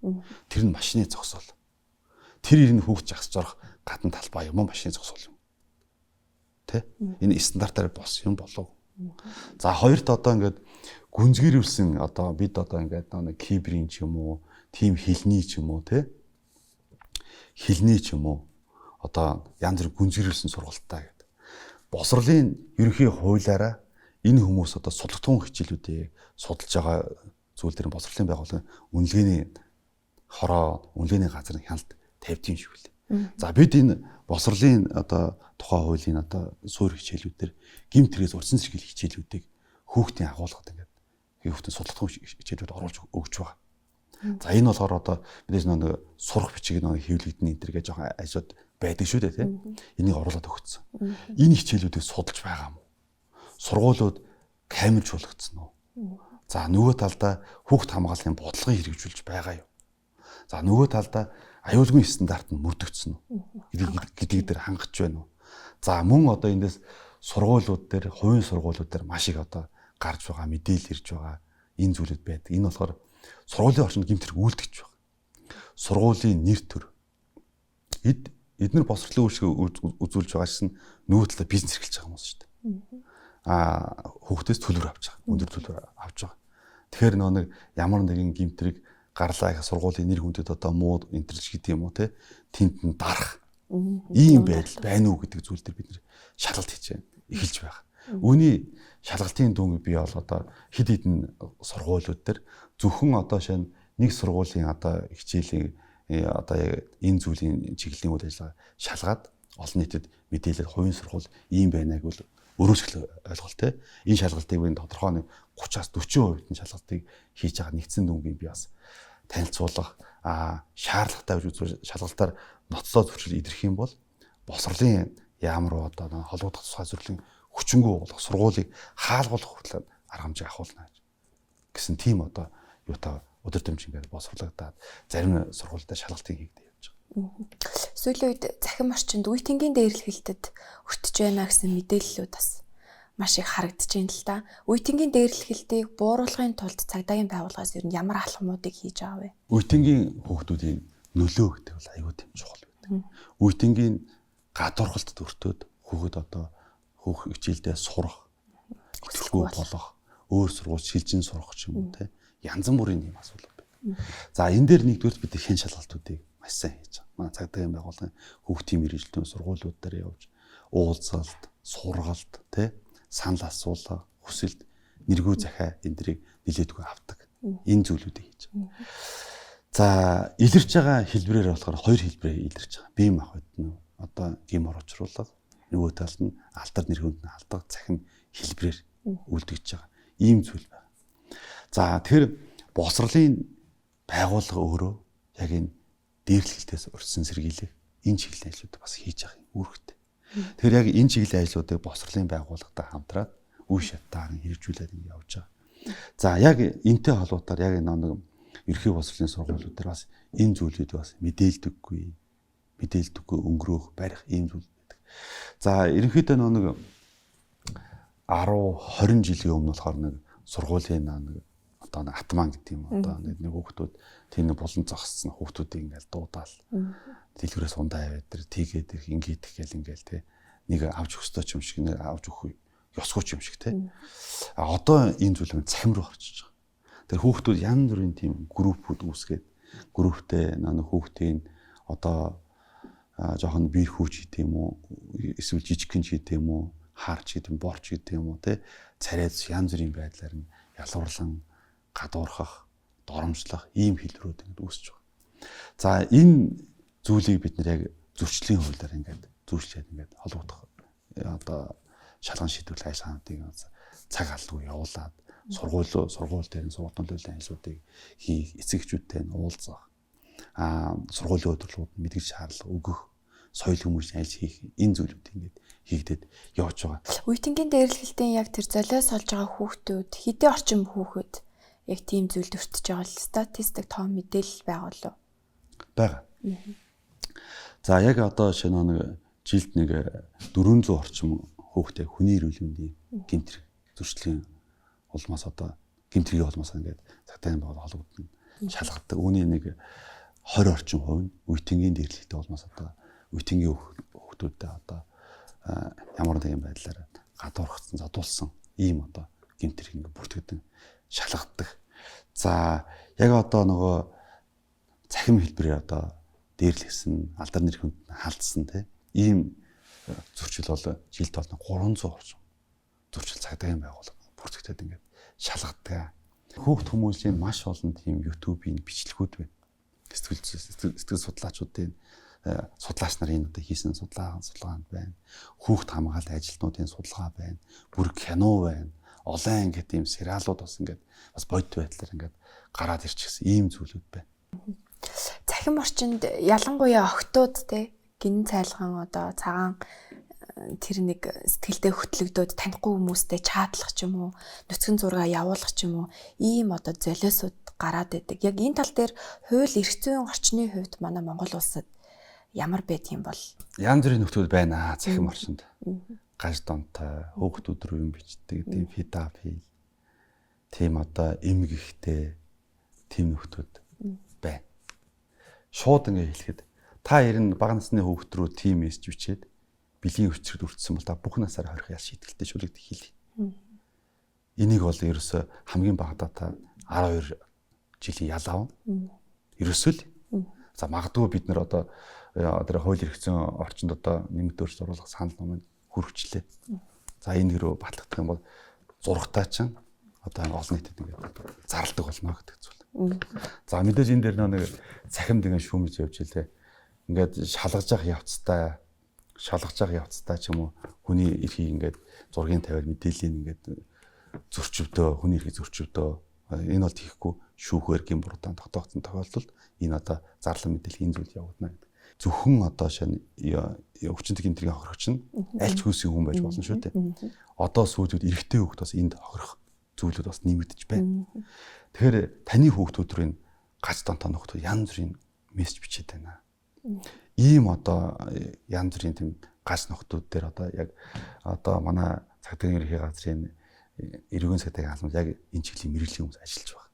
Тэр нь машины зогсоол. Тэр ирнэ хүүхд жагсаж орох гадна талбай юм машины зогсоол юм. Тэ? Энэ стандартаар болсон юм болов. За хоёрт одоо ингээд гүнзгийрүүлсэн одоо бид одоо ингээд нэг киберийн ч юм уу, тим хилний ч юм уу, тэ? Хилний ч юм уу. Одоо янз бүр гүнзгийрүүлсэн сургалтаа гэдэг. Боловсролын ерөнхий хуулиараа энэ хүмүүс одоо судалгын хичээлүүдийг судалж байгаа зүйл дээр боловсролын байгууллагын үнэлгээний хороо, үнэлгээний газрын хяналт тавьдгийн шиг үлээ. За бид энэ босрлын одоо тухай хуулийн одоо суурь хичээлүүдээр гэмт хэрэгээс урьдчилан сэргийлэх хичээлүүдийг хүүхдийн агуулгад ингээд хүүхдийн судлах хичээлүүд оруулж өгч байгаа. За энэ болохоор одоо мэдээж нэг сурах бичиг нэг хэвлэгдэн энэ төр гэж жоохон ажууд байдаг шүү дээ тийм. Энийг оруулаад өгсөн. Энэ хичээлүүдийг судалж байгаа юм уу? Сургуулиуд камержуулагдсан уу? За нөгөө талдаа хүүхд хамгааллын бодлогыг хэрэгжүүлж байгаа юу? За нөгөө талдаа аюулгүй стандарт нь мөрдөгдсөн үү? Гэдгийг дээр хангаж байна уу? За мөн одоо эндээс сургуулиуд дээр, хувийн сургуулиуд дээр маш их одоо гарч байгаа мэдээлэл ирж байгаа энэ зүйлүүд байдаг. Энэ болохоор сургуулийн орчинд гэмт хэрэг үлдэж байгаа. Сургуулийн нэр төр. Эдгээр босрлын үйлчлэг үзүүлж байгаа чинь нөгөө талаа бизнес эрхэлж байгаа хүмүүс шүү дээ. Хүүхдээс төлбөр авч байгаа. Өндөр төлбөр авч байгаа. Тэгэхээр нэг ямар нэгэн гэмтрийг гарлаа их сургуулийн нэр хүндэд одоо муу интерч гэдэг юм уу те тэнд нь дарах ийм байдал байна уу гэдэг зүйл дээр бид нэр шалгалт хийж байна. Эхэлж байгаа. Үүний шалгалтын дүн бий бол одоо хэд хэдэн сургуулиуд дээр зөвхөн одоо шинэ нэг сургуулийн одоо хичээлийн одоо энэ зүйлийн чиглэлийн үйл ажиллагаа шалгаад олон нийтэд мэдээлэл хувийн сургууль ийм байна гэвэл өрөөсгөл ойлголт те энэ шалгалтыг бид тодорхой нэг 30-аас 40% нь шалгалтыг хийж байгаа нэгдсэн дүнгийн би бас танилцуулах шаардлагатай гэж үзвэл шалгалтаар ноцлоо зөвчл идэрх юм бол босрлын яамруу одоо холбогдох тусгай зөвлөлийн хүчингү болох сургуулийг хаалгуулах хүртэл арга хэмжээ авахулна гэсэн тийм одоо юутай өдөр томчингээр босрлогдоод зарим сургуультай шалгалтыг хийгдэж явж байгаа. Сүүлийн үед захим орчинд үе тэнгийн дээрлэхэлтэд өртөж байна гэсэн мэдээллүүд бас маш их харагдаж байна л да. Үе тэнгийн дээрлэхэлтийг бууруулахын тулд цагдаагийн байгууллагаас ер нь ямар алхмуудыг хийж байгаа вэ? Үе тэнгийн хүүхдүүдийн нөлөө гэдэг бол аюул тийм чухал байдаг. Үе тэнгийн гадуурхалтад өртөөд хүүхэд одоо хүүхд хичээлдээ сурах, хөтөлбөр болох, өөр сургууль шилжин сурах ч юм уу те янз бүрийн юм асуудал байна. За энэ дээр нэгдүгээр бид хэн шалгалтуудыг маш сайн хийж байгаа. Манай цагдаагийн байгууллагын хүүхдийн мэргэжилтийн сургуулиуд дээр явж уулзалт, сургалт те санал асуулга, хүсэлт, нэргүй захиа энэ дэрийг нилээдгүй авдаг. Энэ зүйлүүдийг хийж байгаа. За илэрч байгаа хэлбэрээр болохоор хоёр хэлбэрээр илэрч байгаа. Бие махбод нь одоо гим орчруулга, нөгөө талд нь алтар нэрхэнд нь алдаг цахим хэлбэрээр үлдэж байгаа. Ийм зүйл байна. За тэр босрлын байгууллага өөрөө яг энэ дээрлэлтээс урьдчилан сэргийлэх энэ чиглэлийн ажлууд бас хийж байгаа юм үүрэгтэй. Тэгэхээр яг энэ чиглэлийн ажлуудыг босрлын байгууллагатай хамтраад үе шатаар хэрэгжүүлээд явж байгаа. За яг энтэй холбоотоор яг нэг ерхий босрлын сургуулиуд дээр бас энэ зүйлүүд бас мэдээлдэггүй өнгөрөөх барих ийм зүйл байдаг. За ерөнхийдөө нэг 10-20 жилийн өмнө болохоор нэг сургуулийн нэг одоо нэг атман гэдэг юм одоо нэг хүүхдүүд тийм булан зогссон хүүхдүүдийг ингээл дуудаал дэлгүүрээс ундаа аваад тэр тийгээд их ингээд те нэг авч өгсдөө ч юм шиг нэг авч өгөх ёсгүй ч юм шиг те одоо энэ зүйл нь цахим руу орчиж байгаа. Тэр хүүхдүүд янз бүрийн тийм группүүд үүсгээд групптэй нэг хүүхдийн одоо жоохон биер хүүч гэдэг юм уу эсвэл жижигхэн ч гэдэг юм уу хаарч гэдэг юм борч гэдэг юм уу те царайц янз бүрийн байдлаар нь ялварлан гадуурхах доромжлох ийм хэлбэрүүд ингэ үүсэж байгаа. За энэ зүйлийг бид нэр яг зөрчлийн хуулиар ингээд зөрчлээд ингээд холбогдох одоо шалган шийдвэрлэх ажиллагаануудыг цаг алгүй явуулаад сургууль дээр сургууль төлөвлөлийн ажлуудыг хийх, эцэг эхчүүдтэй уулзах, сургуулийн өдрөлгүүд мэдгэж шаардлага өгөх, соёл хүмүүжлийн ажил хийх энэ зүйлүүд ингээд хийгдээд явж байгаа. Үе тэнгийн дээрлэлтийн яг тэр золиос олж байгаа хүүхдүүд хэдийн орчим хүүхэд яг тийм зүйлд өртөж байгаа л статистик том мэдээлэл байгаа болов уу? Бага. За яг одоо шинэ нэг жилд нэг 400 орчим хүүхдээ хүний эрүүл мэндийн гэмтрэг зөрчлийн улмаас одоо гэмтрийн улмаас ингээд цагдаагийн байгууллага холбогдсон шалгадаг. Үүний нэг 20 орчим хувь нь үе тэнгийн дээрлэлтэй улмаас одоо үе тэнгийн хүүхдүүдтэй одоо ямар нэгэн байдлаар гадуурхсан, задуулсан ийм одоо гэмтрийг ингээд бүртгэдэг шалгадаг. За яг одоо нөгөө цахим хэлбэрээр одоо дээрлэгсэн, алдар нэрхэнд халдсан тийм ийм зөрчил бол жилд бол 300 орчим зөрчил цагдаагийн байгууллага бүртгэдэг ингээд шалгадаг. Хүүхд хүмүүжлийн маш олон тийм YouTube-ийн бичлэгүүд байна. Сэтгэл судлаачдын судлаач нар энэ одоо хийсэн судалгаанд байна. Хүүхд хамгааллын ажилтнуудын судалгаа байна. Бүр кино байна. Олон ингээд ийм сериалууд бас ингээд бас бодит байдлаар ингээд гараад ирчихсэн ийм зүйлүүд байна. Цахим орчинд ялангуяа охтууд те гин цайлган одоо цагаан тэр нэг сэтгэлдээ хөтлөгдөөд танихгүй хүмүүстэй чаатлах ч юм уу, нүцгэн зураг явуулах ч юм уу, ийм одоо золиосууд гараад байдаг. Яг энэ тал дээр хууль эрх зүйн орчны хувьд манай Монгол улсад ямар байд юм бол? Янз бүрийн нөхдүүд байна цахим орчинд. Гаж донтой, хөөгтүүд рүү юм бичдэг, тийм фидафил. Тийм одоо эмгэгтэй тийм нөхдүүд байна. Шууд ингэ хэлэхэд та ерэн бага насны хөөгт рүү тийм мессеж бичээд бэлгийн өчрөд үлдсэн бол та бүх насаараа хорих ял шийтгэлтэй шүлэгдэх хэлий. Энийг бол ерөөсө хамгийн багадаа та 12 жилийн ял аав. Ерөөсөө л. За магадгүй бид нар одоо тэр хууль эрх зүйн орчинд одоо нэмэгдүүлж зурулах санал номыг хүргэжлээ. За энэ рүү батлагдах юм бол зургатаа чинь одоо олон нийтэд ингээд зарладаг болно гэдэг зүйл. За мэдээж энэ дээр нэг цахим деген шүүмж явж илээ. Ингээд шалгаж явах явцтай ч юм уу хүний эрхийг ингээд зургийн тавиад мэдээллийн ингээд зөрчөвдөө, хүний эрхийг зөрчөвдөө энэ бол тийхгүй шүүхээр гин буруудан тогтоогдсон тохиолдолд энэ одоо зарлан мэдээлэл энэ зүйл явагдана гэдэг. Зөвхөн одоо өвчин төгөөнтрийн хохирогч нь аль ч хүйсийн хүн байж болно шүү дээ. Одоо сүүлүүд эрэгтэй хүүхд бас энд хохирох зүйлүүд бас нэмэгдэж байна. Тэгэхээр таны хүүхдүүдрийн гац донтоо нөхдөд янз бүрийн мессеж бичээд байна. Ийм одоо янз бүрийн тийм гац нөхдүүд дээр одоо яг одоо манай цагдаагийн ерхий газрын эргэн сайдын хаалмад яг энэ чиглийн мэрэгжлийн хүмүүс ажиллаж байгаа.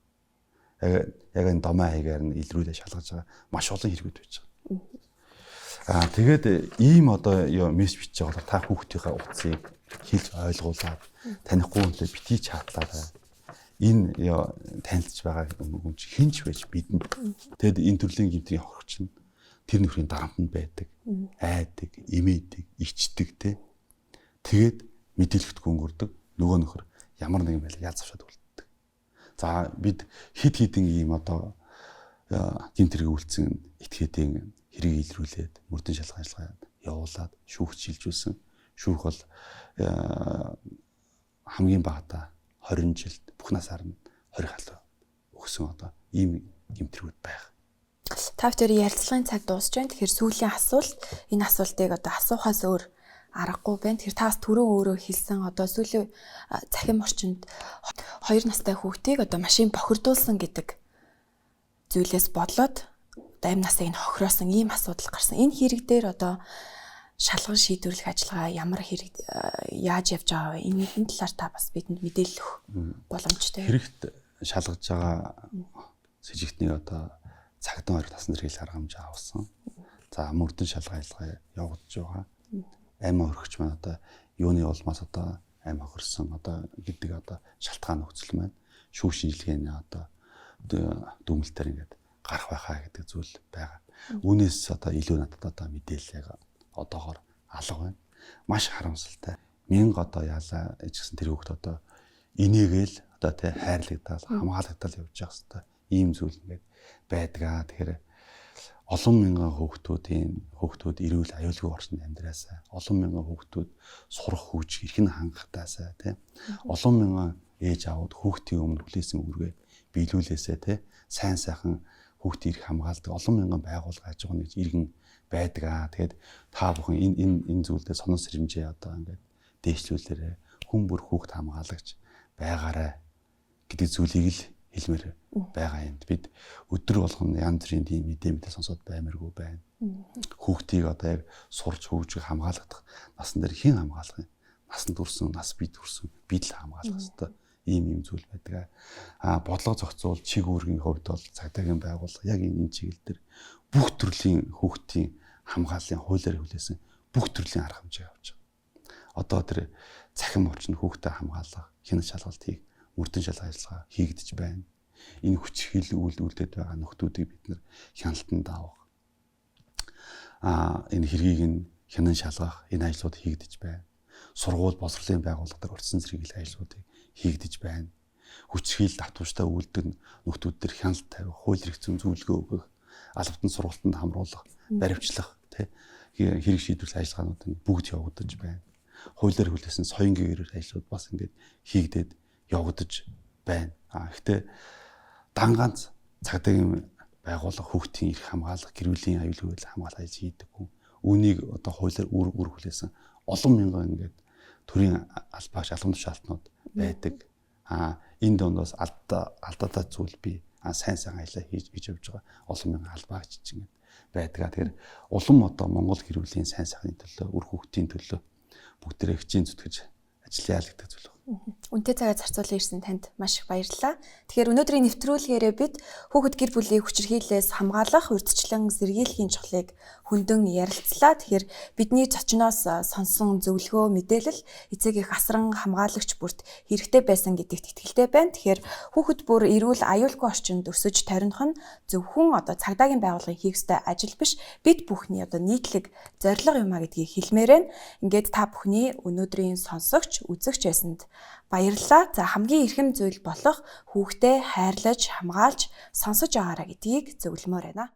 Яг энэ домоо хаягаар нь илрүүлээ шалгаж байгаа маш олон хэрэгүүд байж байгаа. Тэгээд ийм одоо мессеж бичиж байгаа бол та хүүхдийнхээ утсыг хэлж ойлгуулад танихгүй хүнтэй битгий чатлаарай. Энэ танилцж байгаа хүн чинь хинч байж бидэнд. Тэгэд энэ төрлийн гэмтрийн хохирч нь тэр нөхрийн дарамтнд байдаг, айдаг, имээдэг, ичдэг те. Тэгээд мэдээлэлт гүнгөрдөг нөгөө нөхөр ямар нэгэн байл ял завшаад үлддэг. За бид хид хидэн ийм одоо гэмтрийг үйлцэн этгээдийн хэрэг илрүүлээд мөрдөн шалгах ажиллагаа явуулаад шүүхт шилжүүлсэн. Шүүх бол хамгийн багадаа 20 жилд бүх насаар нь 20 халуй өгсөн одоо ийм гэмтрүүд байх. Та бүхэн ярилцлагын цаг дуусч байна. Тэгэхээр сүүлийн асуулт энэ асуултыг одоо асуухаас өөр аргагүй байна. Тэгэхээр та бас түрүү өөрөө хэлсэн одоо сүүлийн цахим орчинд 2 настай хүүхдийг одоо машин бохирдуулсан гэдэг зүйлээс бодлоод одоо амь насыг нь хохироосон ийм асуудал гарсан. Энэ хэрэг дээр одоо шалган шийдвэрлэх ажиллагаа ямар хэрэг яаж явж байгаа вэ? Энэ талаар та бас бидэнд мэдээлэл өгөх боломжтой. Хэрэгт шалгаж байгаа сэжигтний одоо цагдаа хоёр тасны зэрэг аргамж авсан. За мөрдөн шалгах ажиллагаа явагдаж байгаа. Амь хохирогч маань одоо юуны улмаас одоо амь хохирсон одоо гэдэг одоо шалтгаан нөхцөл маань шүүх шинжилгээний одоо дүгнэлтээр ингээд гарах байхаа гэдэг зүйл байгаа. Үүнээс одоо илүү надад одоо мэдээлэл яг одоогоор алга байна. Маш харамсалтай. 1000 одоо яалаа гэсэн тэр хүүхд одоо инээгээл одоо тэ хайрлагдал хамгаалагдал явж байгаа хэвээр ийм зүйл ингээд байдгаа. Тэгэхээр олон мянган хүүхдүүд эрүүл аюулгүй орчинд амьдраасаа, олон мянган хүүхдүүд сурах хүч эрх нь хангахтаасаа тий. Олон мянган ээж аауд хүүхдийн өмнө хүлээсэн үүргээ биелүүлээсээ тий. Сайн сайхан хүүхдийн эрх хамгаалдаг олон мянган байгууллага аж ахуйн иргэн байдаг. Тэгээд та бүхэн энэ зүйлдээ сонон сэрэмжээ одоо ингээд дээшлүүлээрэ хүн бүр хүүхд хамгаалагч байгаарай гэдэг зүйлийг л хэлмээр байгаа юм. Бид өдөр болгон янз бүрийн тийм мэдээ сонсоод баймаргүй байна. Хүүхдийг одоо яг сурч хөгжих хамгаалагдах насан дээр хэн хамгаалах юм? Насанд хүрсэн, нас бид хүрсэн бид л хамгаалах хэрэгтэй. Ийм зүйл байдаг. Бодлого зохицуул чиг үүргийн хувьд бол цагдаагийн байгууллага яг энэ чиглэл дээр бүх төрлийн хүүхдийн хамгааллын хуулиар хүлээсэн бүх төрлийн арга хэмжээ явуулж байгаа. Одоо тэр цахим орчинд хүүхдэд хамгаалах, хяналт шалгалтыг мөрдөн шалгах ажиллагаа хийгдэж байна. Энэ хүчрхийлэл үйлдвэрлэдэг байгаа нөхдүүдийг бид нэр хяналтанд авах. Энэ хэргийг нь хянан шалгах энэ ажлууд хийгдэж байна. Сургууль боловсролын байгууллага дээр урьдчилан зэрэглэх ажлуудыг хийгдэж байна. Хүчрхийлэл татвартай үйлдэл нөхдүүд төр хяналт тавих, хууль эрх зүйн зөвлөгөө өгөх, албатан сургалтанд хамруулах, баримтлах тий хэрэг шийдвэрлэх ажиллагаанууд бүгд явагдаж байна. Хуулиар хүлээсэн соёнгийн эрээр ажлууд бас ингээд хийгдээд явагдаж байна. Гэхдээ дангаанц цагдаагийн байгууллага хүүхдийн эрх хамгаалах, гэр бүлийн аюулгүй байдлыг хамгаалах ажил хийдэг. Үүнийг одоо хуулиар үр хүлээсэн олон мянган ингээд төрийн албаагч албан тушаалтнууд байдаг. Энэ дондоос алдаатай зүйл би сайн ажиллаа хийж явж байгаа олон мянган албаагч чинь байдаг. Тэгэхээр улам одоо Монгол гэр бүлийн сайн сайхны төлөө, үр хүүхдийн төлөө бүгдээрээ хичээн зүтгэж ажиллая л гэдэг зүйл байна. Үнэтэй цагаа зарцуулан ирсэн танд маш их баярлалаа. Тэгэхээр өнөөдрийн нэвтрүүлгээрээ бид хүүхэд гэр бүлийн хүчирхийллээс хамгаалах урьдчилан сэргийлэхийн чухлыг хүндэн ярилцлаа. Тэгэхээр бидний зочноос сонсон зөвлөгөө, мэдээлэл эцэг их асран хамгаалагч бүрт хэрэгтэй байсан гэдэгт итгэлтэй байна. Тэгэхээр хүүхэд бүр эрүүл аюулгүй орчинд өсөж торинох нь зөвхөн одоо цагдаагийн байгууллагын хийх ёстой ажил биш, бид бүхний одоо нийтлэг зорилго юм а гэдгийг хэлмээр байна. Ингээд та бүхний өнөөдрийн сонсогч, үзэгч байсанд баярлалаа. За хамгийн эрхэм зүйл болох хүүхдээ хайрлаж, хамгаалж, сонсож байгаарай гэдгийг зөвлөмөр байна.